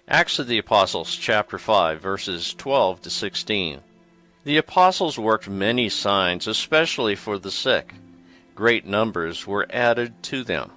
Acts of the Apostles, chapter 5, verses 12 to 16. The apostles worked many signs, especially for the sick. Great numbers were added to them.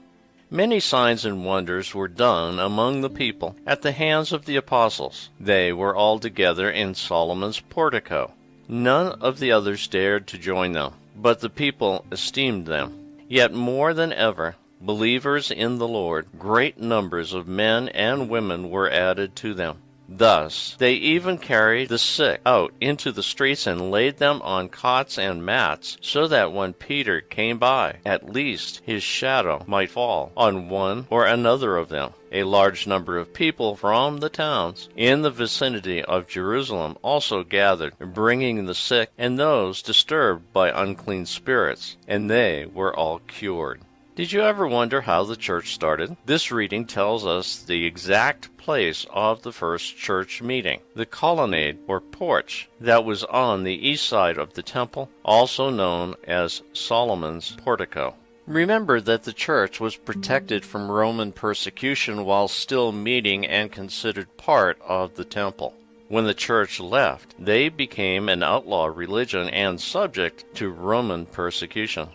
Many signs and wonders were done among the people at the hands of the apostles. They were all together in Solomon's portico. None of the others dared to join them, but the people esteemed them. Yet more than ever, believers in the Lord, great numbers of men and women were added to them. Thus, they even carried the sick out into the streets and laid them on cots and mats, so that when Peter came by, at least his shadow might fall on one or another of them. A large number of people from the towns in the vicinity of Jerusalem also gathered, bringing the sick and those disturbed by unclean spirits, and they were all cured. Did you ever wonder how the church started? This reading tells us the exact place of the first church meeting, the colonnade or porch that was on the east side of the temple, also known as Solomon's portico. Remember that the church was protected from Roman persecution while still meeting and considered part of the temple. When the church left, they became an outlaw religion and subject to Roman persecution.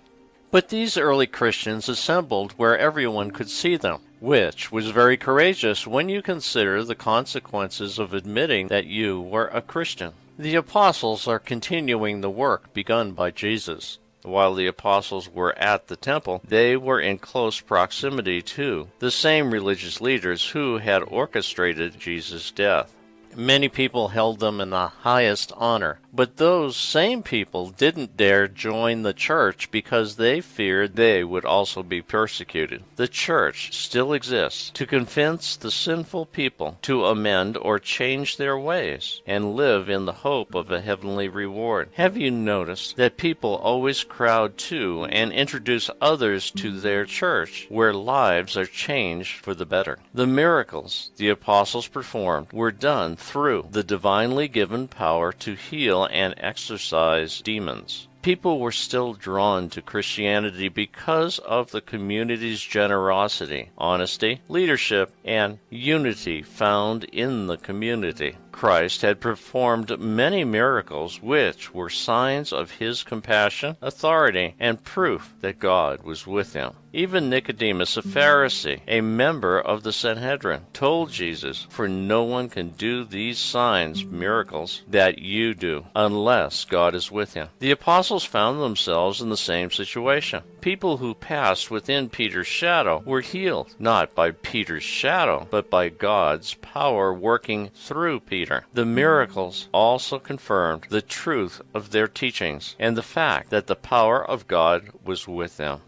But these early Christians assembled where everyone could see them, which was very courageous when you consider the consequences of admitting that you were a Christian. The apostles are continuing the work begun by Jesus. While the apostles were at the temple, they were in close proximity to the same religious leaders who had orchestrated Jesus' death. Many people held them in the highest honor, but those same people didn't dare join the church because they feared they would also be persecuted. The church still exists to convince the sinful people to amend or change their ways and live in the hope of a heavenly reward. Have you noticed that people always crowd to and introduce others to their church where lives are changed for the better? The miracles the apostles performed were done through the divinely given power to heal and exorcise demons. People were still drawn to Christianity because of the community's generosity, honesty, leadership, and unity found in the community. Christ had performed many miracles which were signs of his compassion, authority, and proof that God was with him. Even Nicodemus, a Pharisee, a member of the Sanhedrin, told Jesus, "For no one can do these signs, miracles, that you do, unless God is with him." The apostles found themselves in the same situation. People who passed within Peter's shadow were healed, not by Peter's shadow, but by God's power working through Peter. The miracles also confirmed the truth of their teachings and the fact that the power of God was with them.